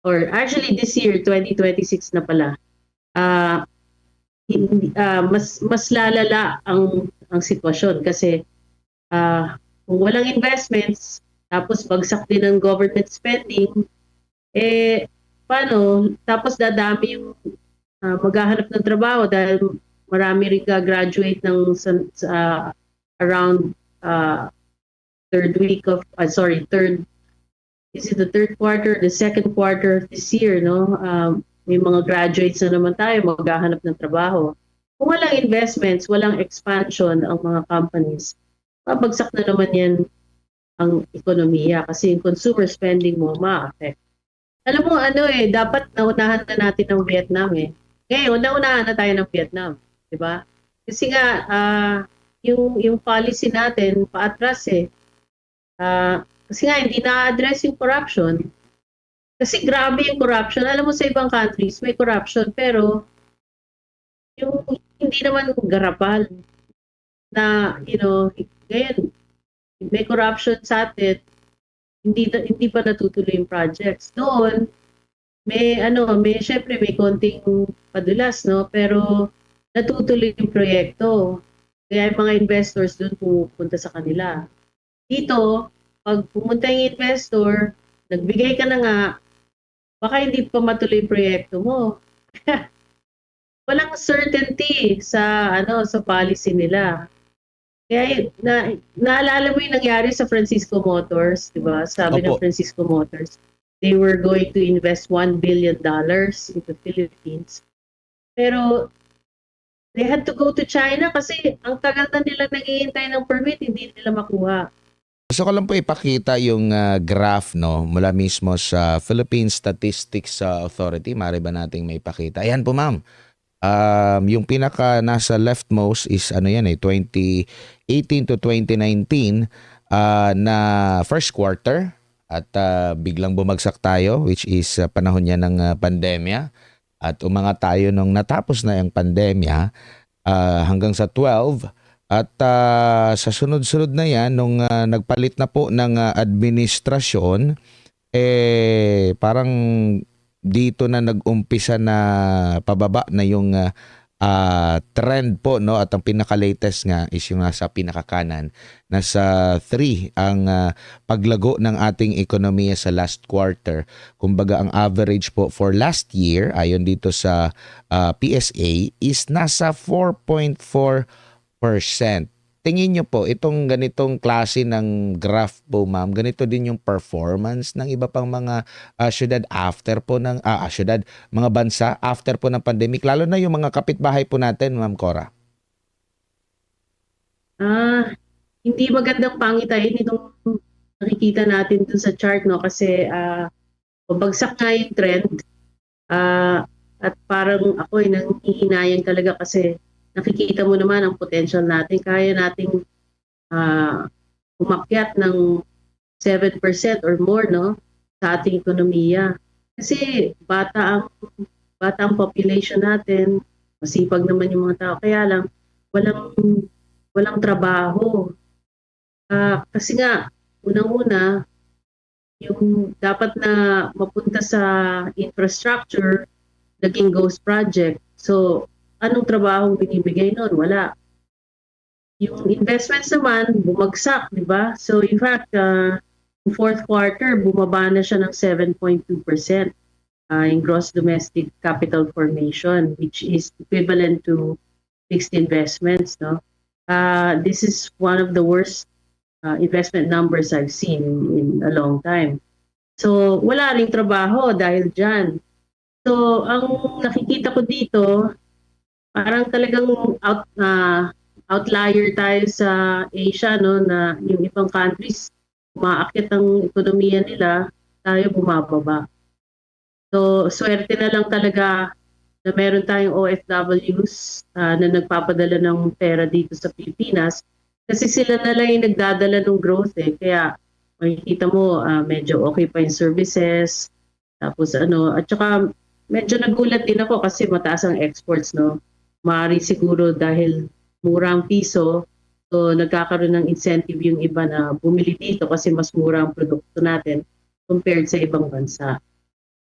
or actually this year 2026 na pala, ah, mas lalala ang sitwasyon kasi kung walang investments tapos bagsak din ang government spending, eh paano? Tapos dadami yung maghahanap ng trabaho dahil marami rin graduate ng around uh, third week of sorry third is it the third quarter, the second quarter of this year, no? May mga graduates na naman tayo, maghahanap ng trabaho. Kung walang investments, walang expansion ang mga companies, babagsak na naman yan ang ekonomiya kasi yung consumer spending mo ma-affect. Alam mo ano dapat naunahan na natin ng Vietnam eh. Ngayon, naunahan na tayo ng Vietnam, di ba? Kasi nga, yung policy natin paatras eh. Kasi nga hindi na-address yung corruption. Kasi grabe yung corruption. Alam mo sa ibang countries may corruption pero yung hindi naman garapal na ngayon may corruption sa atin, hindi pa natutuloy yung projects. Doon may syempre may konting padulas no pero natutuloy yung proyekto. Kaya yung mga investors doon pupunta sa kanila. Dito, pag pumunta yung investor, nagbigay ka na nga, baka hindi pa matuloy yung proyekto mo. Walang certainty sa sa policy nila. Kaya naalala mo yung nangyari sa Francisco Motors, di ba? Sabi ng Opo. Francisco Motors, they were going to invest $1 billion in the Philippines. Pero they had to go to China kasi ang tagal na nila naghihintay ng permit, hindi nila makuha. Gusto ko lang po ipakita yung graph no mula mismo sa Philippine Statistics Authority. Maaari ba nating may ipakita? Ayan po ma'am. Yung pinaka nasa leftmost is ano yan 2018 to 2019 na first quarter at biglang bumagsak tayo which is panahon niya ng pandemya at umangat tayo nung natapos na yung pandemya hanggang sa 12 at sa sunod-sunod na yan nung nagpalit na po ng administrasyon parang dito na nag-umpisa na pababa na yung trend po no at ang pinaka-latest nga is yung nasa pinaka-kanan nasa 3 ang paglago ng ating ekonomiya sa last quarter. Kumbaga ang average po for last year ayon dito sa PSA is nasa 4.4%. Tingin nyo po, itong ganitong klase ng graph po ma'am, ganito din yung performance ng iba pang mga syudad after po ng, syudad, mga bansa after po ng pandemic, lalo na yung mga kapitbahay po natin, ma'am Cora. Hindi magandang pangitain itong nakikita natin dun sa chart no kasi pabagsak nga yung trend at parang ako ay nangihinayang talaga kasi nakikita mo naman ang potential natin. Kaya nating umakyat ng 7% or more no sa ating ekonomiya. Kasi bata ang population natin, masipag naman yung mga tao. Kaya lang walang trabaho. Kasi nga unang-una yung dapat na mapunta sa infrastructure naging ghost project. So anong trabaho binibigay noon? Wala. Yung investments naman, bumagsak, di ba? So in fact, yung fourth quarter, bumaba na siya ng 7.2% in gross domestic capital formation, which is equivalent to fixed investments. No? This is one of the worst investment numbers I've seen in a long time. So wala ring trabaho dahil dyan. So ang nakikita ko dito, parang talagang outlier tayo sa Asia no na yung ibang countries umaakyat ang ekonomiya nila, tayo bumababa. So swerte na lang talaga na meron tayong OFWs na nagpapadala ng pera dito sa Pilipinas kasi sila na lang yung nagdadala ng growth kaya makikita mo medyo okay pa yung services tapos at saka medyo nagulat din ako kasi mataas ang exports no. Maaari siguro dahil mura ang piso, so nagkakaroon ng incentive yung iba na bumili dito kasi mas mura ang produkto natin compared sa ibang bansa.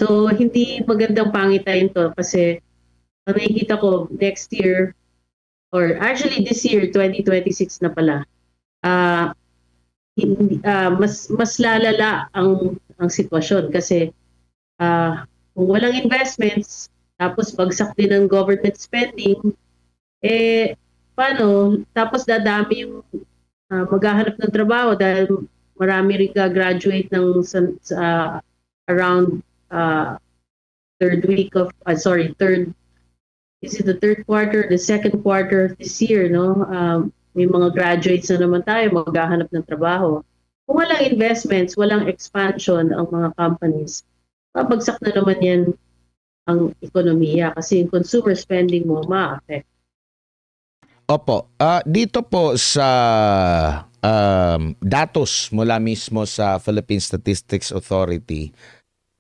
So, hindi magandang pangitain to kasi ang nakikita ko next year or actually this year, 2026 na pala, ah, mas lalala ang sitwasyon kasi kung walang investments, tapos bagsak din ang government spending, eh, paano? Tapos dadami yung maghahanap ng trabaho dahil marami rin graduate sa around uh, third week of, third, is it the third quarter, the second quarter of this year, no? May mga graduates na naman tayo, maghahanap ng trabaho. Kung walang investments, walang expansion ang mga companies, babagsak na naman yan ang ekonomiya kasi yung consumer spending mo ma-affect. Opo. Dito po sa datos mula mismo sa Philippine Statistics Authority,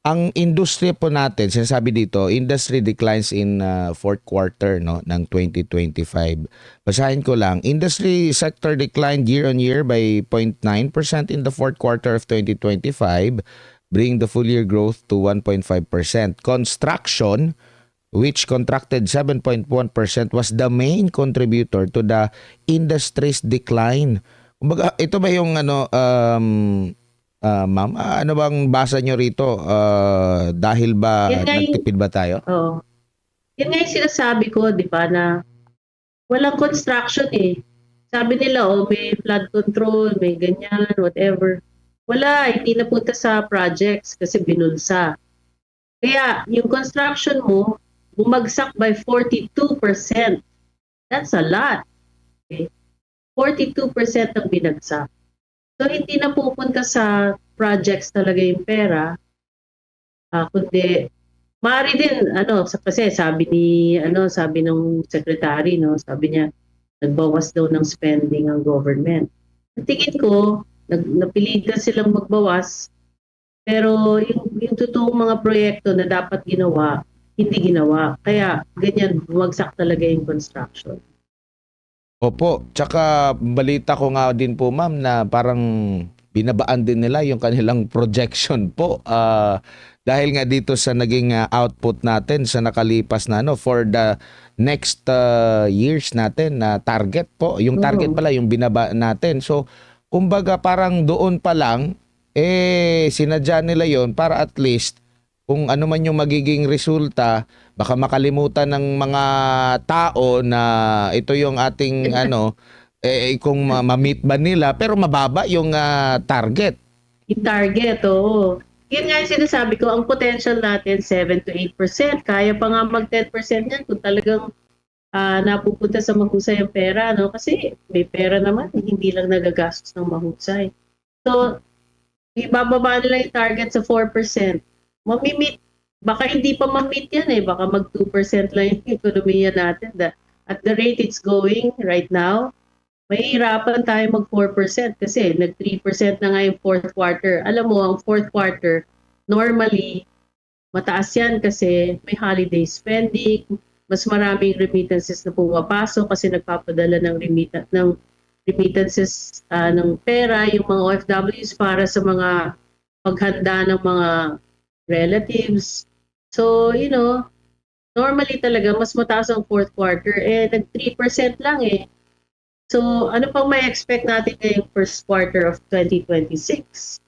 ang industriya po natin, sinasabi dito, industry declines in fourth quarter no ng 2025. Basahin ko lang, industry sector declined year on year by 0.9% in the fourth quarter of 2025, bringing the full year growth to 1.5%. Construction, which contracted 7.1%, was the main contributor to the industry's decline. Kumbaga, ito ba yung ma'am, ano bang basa nyo rito? Dahil ba Yan nga yung, nagtipid ba tayo? yan nga yung sinasabi ko, di ba, na walang construction eh. Sabi nila, may flood control, may ganyan, whatever. Wala, hindi napunta sa projects kasi binulsa. Kaya yung construction mo, bumagsak by 42%. That's a lot. Okay? 42% ang binagsak. So hindi na pupunta sa projects talaga yung pera, kundi maaari din kasi sabi ng secretary, no, sabi niya nagbawas daw ng spending ang government. Ang tingin ko napilitan silang magbawas pero yung totoong mga proyekto na dapat ginawa hindi ginawa. Kaya ganyan bumagsak talaga yung construction. Opo, tsaka balita ko nga din po ma'am na parang binabaan din nila yung kanilang projection po. Dahil nga dito sa naging output natin sa nakalipas na for the next years natin na target po. Yung target pala yung binaba natin. So, kumbaga parang doon pa lang sinadya nila yon para at least kung ano man yung magiging resulta, baka makalimutan ng mga tao na ito yung ating kung ma-meet ba nila, pero mababa yung target. Yung target, oo. Yun nga yung sinasabi ko, ang potential natin 7 to 8%. Kaya pa nga mag 10% yan kung talagang napupunta sa mahusay ang pera, no? Kasi may pera naman, hindi lang nagagastos ng mahusay. So, ibababa nila yung target sa 4%. Mamimit, baka hindi pa ma-meet yan baka mag 2% lang yung ekonomiya natin. At the rate it's going right now, mahihirapan tayo mag 4% kasi nag 3% na nga yung fourth quarter. Alam mo, ang fourth quarter, normally, mataas yan kasi may holiday spending, mas maraming remittances na pumapasok kasi nagpapadala ng remittances ng pera, yung mga OFWs para sa mga paghanda ng mga relatives. So, normally talaga mas mataas ang fourth quarter nag 3% lang So, ano pang may expect natin ngayong first quarter of 2026?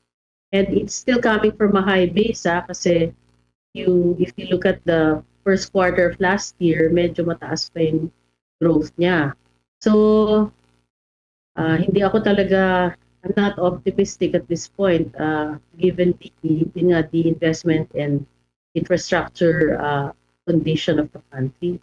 And it's still coming from a high base kasi if you look at the first quarter of last year, medyo mataas pa yung growth niya. So, hindi ako talaga, I'm not optimistic at this point given the investment and infrastructure condition of the country.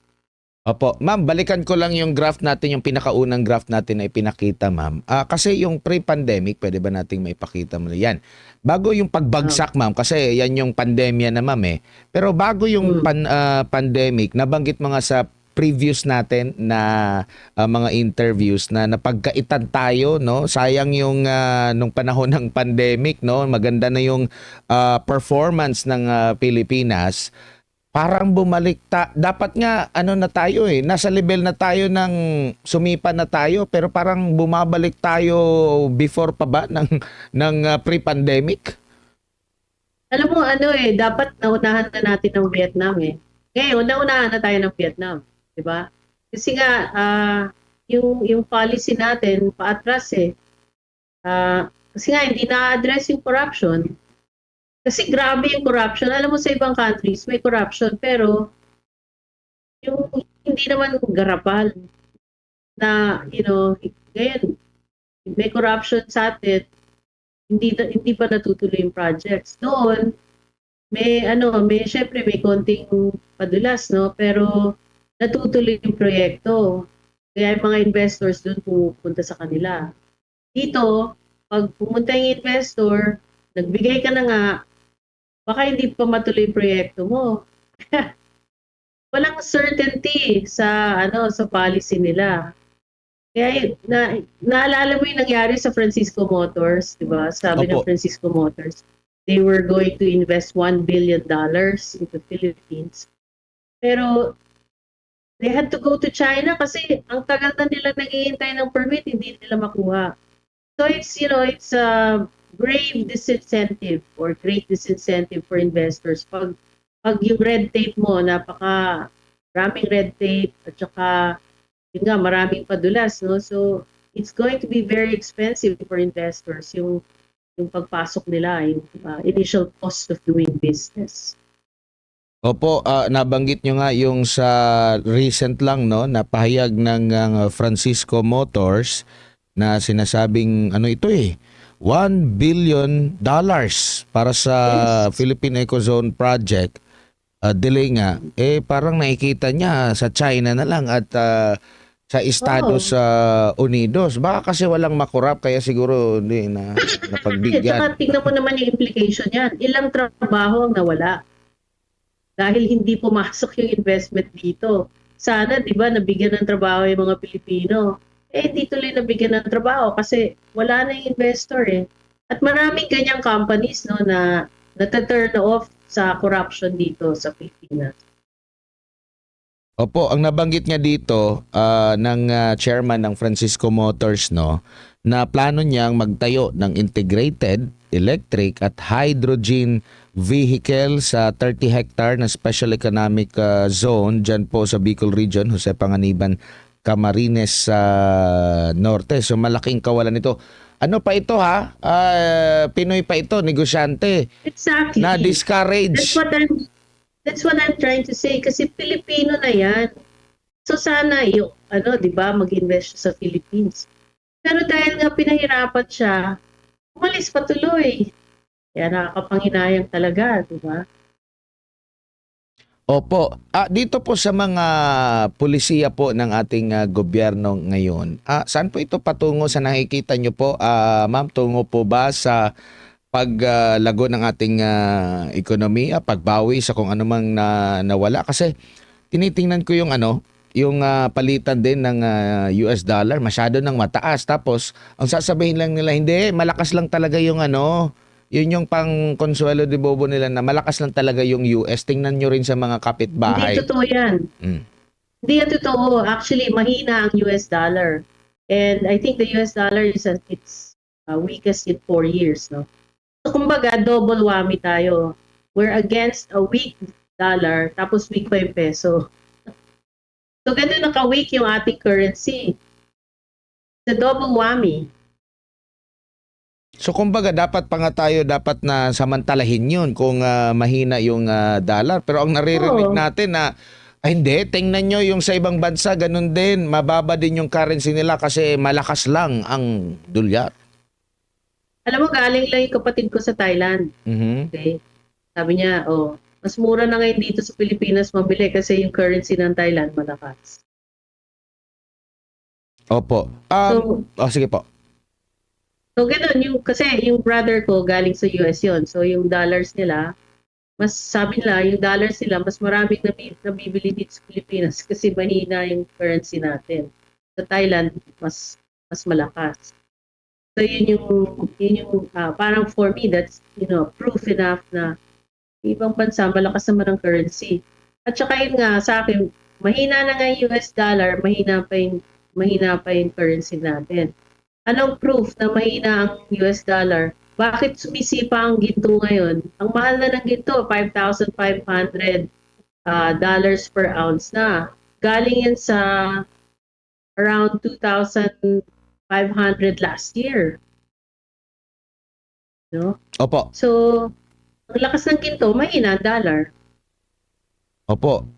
Opo. Ma'am, balikan ko lang yung graph natin, yung pinakaunang graph natin na ipinakita, ma'am. Kasi yung pre-pandemic, pwede ba nating maipakita mo na yan? Bago yung pagbagsak, ma'am, kasi yan yung pandemya na, ma'am Pero bago yung pandemic, nabanggit mga sa previous natin na mga interviews na napagkaitan tayo, no? Sayang yung nung panahon ng pandemic, no? Maganda na yung performance ng Pilipinas. Parang bumalik dapat nga na tayo nasa level na tayo ng sumipa na tayo pero parang bumabalik tayo before pa ba ng pre-pandemic? Alam mo ano dapat naunahan na natin ang Vietnam eh. Ngayon, naunahan na tayo ng Vietnam, 'di ba? Kasi nga yung policy natin paatras eh. Kasi nga hindi na-address yung corruption. Kasi grabe yung corruption. Alam mo sa ibang countries may corruption pero yung hindi naman garapal na ngayon may corruption sa atin, hindi pa natutuloy yung projects. Doon may syempre may konting padulas no, pero natutuloy yung proyekto. Kaya yung mga investors doon pupunta sa kanila. Dito, pag pumunta yung investor, nagbigay ka na nga, baka hindi pa matuloy yung proyekto mo. Walang certainty sa policy nila. Kaya naalala mo yung nangyari sa Francisco Motors, 'di ba? Sabi ng Opo. Francisco Motors, they were going to invest $1 billion into Philippines. Pero they had to go to China kasi ang tagal na nila naghihintay ng permit, hindi nila makuha. So it's a grave disincentive or great disincentive for investors pag yung red tape mo, maraming red tape at saka yun nga, maraming padulas, no? So, it's going to be very expensive for investors yung pagpasok nila, yung initial cost of doing business. Opo, nabanggit nyo nga yung sa recent lang no, na pahayag ng Francisco Motors na sinasabing ano ito $1 billion para sa Yes. Philippine Ecozone Project. Delay nga, parang nakikita niya sa China na lang at sa Estados Unidos. Baka kasi walang makurap kaya siguro hindi na At napagbigyan. saka tingnan mo naman yung implication yan. Ilang trabaho ang nawala dahil hindi pumasok yung investment dito. Sana, di ba, nabigyan ng trabaho yung mga Pilipino. Hindi tuloy nabigyan ng trabaho kasi wala na yung investor eh. At maraming ganyang companies no, na nata-turn off sa corruption dito sa Pilipinas. Opo, ang nabanggit niya dito ng chairman ng Francisco Motors no, na plano niyang magtayo ng integrated electric at hydrogen vehicle sa 30 hectare na special economic zone dyan po sa Bicol Region, Jose Panganiban, Camarines sa Norte. So malaking kawalan ito. Ano pa ito ha? Pinoy pa ito, negosyante Exactly. na discourage. That's what I'm trying to say kasi Pilipino na 'yan. So sana yung 'di ba, mag-invest siya sa Philippines. Pero dahil nga pinahirapan siya, umalis pa tuloy. Kaya nakakapanghinayang talaga, 'di ba? Opo. Dito po sa mga pulisiya po ng ating gobyerno ngayon, saan po ito patungo sa nakikita nyo po? Ma'am, tungo po ba sa paglago ng ating ekonomiya, pagbawi sa kung anumang nawala? Kasi tinitingnan ko yung yung palitan din ng US dollar, masyado nang mataas. Tapos, ang sasabihin lang nila, hindi, malakas lang talaga yung yun yung pang Consuelo de Bobo nila na malakas lang talaga yung US. Tingnan nyo rin sa mga kapitbahay. Hindi totoo 'yan. Mm. Hindi yan totoo. Actually, mahina ang US dollar. And I think the US dollar is at its weakest in 4 years, no? So, kumbaga, double whammy tayo. We're against a weak dollar, tapos weak pa yung peso. So, ganun naka-weak yung ating currency. It's a double whammy. So kumbaga dapat pa nga tayo dapat na samantalahin yun kung mahina yung dollar. Pero ang naririnig Oo. natin na hindi, tingnan nyo yung sa ibang bansa, ganun din, mababa din yung currency nila kasi malakas lang ang dolyar. Alam mo, galing lang yung kapatid ko sa Thailand. Mhm. Okay? Sabi niya, mas mura na ngayon dito sa Pilipinas mabili kasi yung currency ng Thailand malakas. Opo. Sige po. So, ganun. Kasi yung brother ko galing sa US yon. So, yung dollars nila, sabi nila, yung dollars nila, mas maraming nabibili dito sa Pilipinas kasi mahina yung currency natin. Sa Thailand, mas malakas. So, yun yung parang for me, that's, proof enough na ibang bansa, malakas naman ang currency. At saka yun nga, sa akin, mahina na nga yung US dollar, mahina pa yung currency natin. Anong proof na mahina ang US dollar? bakit sumisipa ang ginto ngayon? Ang mahal na ng ginto, $5,500 dollars per ounce na. Galing yan sa around 2,500 last year. No? Opo. So, ang lakas ng ginto, mahina ang dollar. Opo.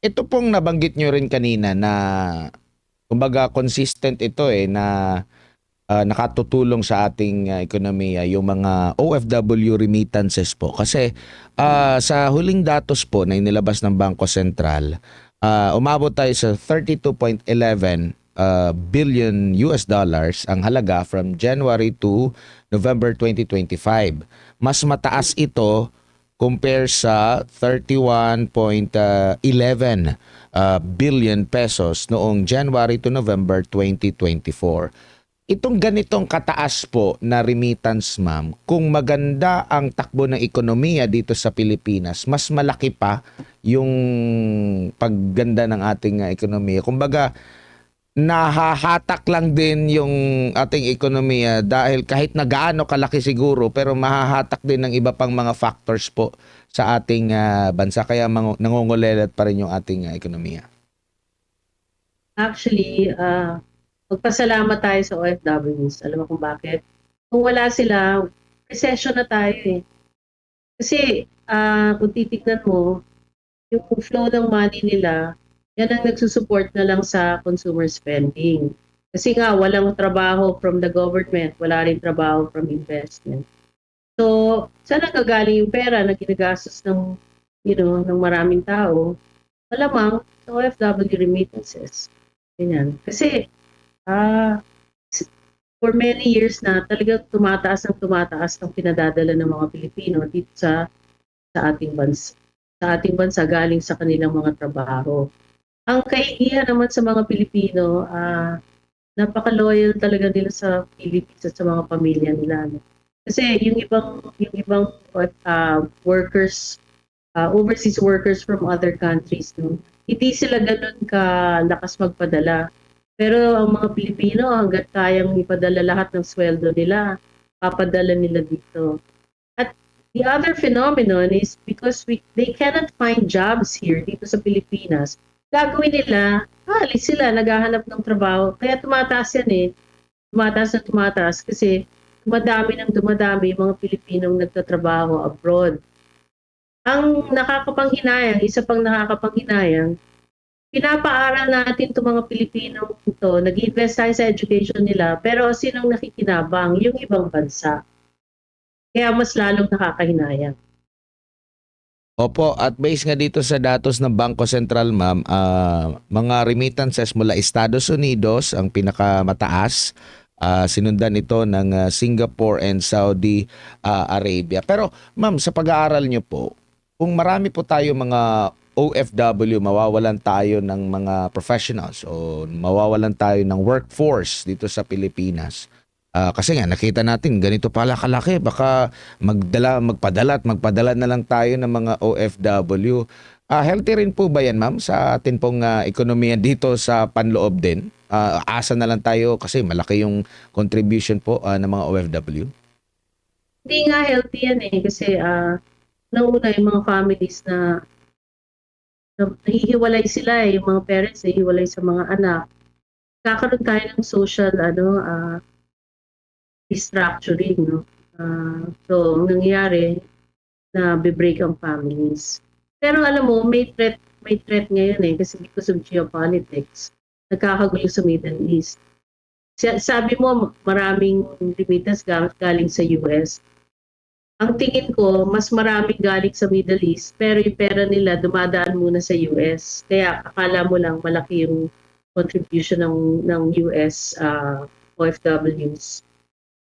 Ito pong nabanggit nyo rin kanina na kumbaga consistent ito na nakatutulong sa ating ekonomiya yung mga OFW remittances po. Kasi sa huling datos po na inilabas ng Bangko Sentral, umabot tayo sa 32.11 billion US dollars ang halaga from January to November 2025. Mas mataas ito compare sa 31.11 billion pesos noong January to November 2024. Itong ganitong kataas po na remittance, ma'am, kung maganda ang takbo ng ekonomiya dito sa Pilipinas, mas malaki pa yung pagganda ng ating ekonomiya. Kumbaga, nahahatak lang din yung ating ekonomiya dahil kahit na gaano kalaki siguro, pero mahahatak din ng iba pang mga factors po sa ating bansa. Kaya nangungulelat pa rin yung ating ekonomiya. Actually, magpasalamat tayo sa OFWs. Alam mo kung bakit? Kung wala sila, recession na tayo eh. Kasi kung titignan mo, yung flow ng money nila, yan ang nagsusupport na lang sa consumer spending. Kasi nga, walang trabaho from the government, wala rin trabaho from investment. So, saan nagagaling yung pera na ginagastos ng, ng maraming tao? Malamang sa OFW remittances. Ganyan. Kasi, for many years na talagang tumataas ng pinadadala ng mga Pilipino dito sa ating bansa. Sa ating bansa galing sa kanilang mga trabaho. Ang kaigihan naman sa mga Pilipino, napaka-loyal talaga nila sa Philippines at sa mga pamilya nila. No? Kasi yung ibang workers, overseas workers from other countries, no? Hindi sila ganun kalakas magpadala. Pero ang mga Pilipino, hanggat kayang ipadala lahat ng sweldo nila, papadala nila dito. At the other phenomenon is because they cannot find jobs here dito sa Pilipinas, gagawin nila, alis sila, naghahanap ng trabaho. Kaya tumataas yan eh. Tumataas kasi dumadami yung mga Pilipinong nagtatrabaho abroad. Ang nakakapanghinayang, isa pang nakakapanghinayang, pinapaaral natin itong mga Pilipinong ito, nag-invest tayo sa education nila, pero sinong nakikinabang? Yung ibang bansa. Kaya mas lalong nakakahinayang. Opo, at based nga dito sa datos ng Bangko Sentral, ma'am, mga remittances mula Estados Unidos ang pinakamataas. Sinundan ito ng Singapore and Saudi Arabia. Pero ma'am, sa pag-aaral nyo po, kung marami po tayo mga OFW, mawawalan tayo ng mga professionals o mawawalan tayo ng workforce dito sa Pilipinas. Kasi nga nakita natin ganito pala kalaki, baka magpadala na lang tayo ng mga OFW. Healthy rin po ba yan, ma'am, sa atin pong ekonomiya dito sa panloob din? Asa na lang tayo kasi malaki yung contribution po ng mga OFW. Hindi nga healthy yan eh kasi nauna yung mga families na nahihiwalay sila eh, yung mga parents nahihiwalay sa mga anak. Kakaroon tayo ng social restructuring, no? So, ang nangyayari na be-break ang families. Pero alam mo, may threat ngayon eh kasi because of geopolitics, nagkakagulo sa Middle East. Sabi mo, maraming remittance galing sa US. Ang tingin ko, mas maraming galing sa Middle East, pero yung pera nila dumadaan muna sa US. Kaya akala mo lang malaki yung contribution ng US OFWs.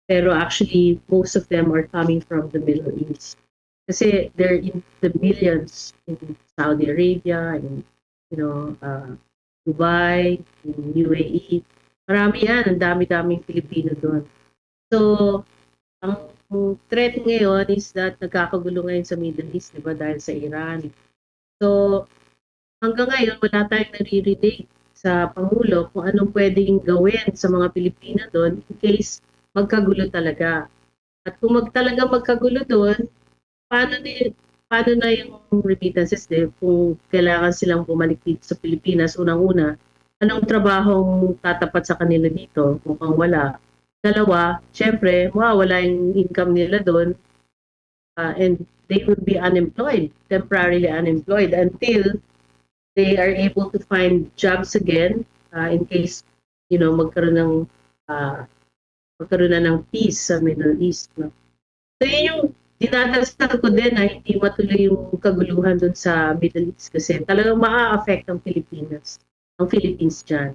Pero actually, most of them are coming from the Middle East. Kasi they're in the millions in Saudi Arabia, in Dubai, in UAE. Marami yan, ang dami-daming Pilipino doon. So, ang threat ngayon is that nagkakagulo ngayon sa Middle East, di ba, dahil sa Iran. So, hanggang ngayon, wala tayong naririnig sa Pangulo kung anong pwedeng gawin sa mga Pilipino doon in case magkagulo talaga. At kung talagang magkagulo doon, paano, paano na yung remittances kung kailangan silang bumalik dito sa Pilipinas, unang-una, anong trabahong tatapat sa kanila dito? Mukhang wala. Dalawa, syempre, mawawala yung income nila doon and they would be unemployed, temporarily unemployed until they are able to find jobs again in case, magkaroon ng peace sa Middle East. No? So yun yung dinadasal ko din na hindi matuloy yung kaguluhan doon sa Middle East kasi talagang maa-affect ang Philippines dyan.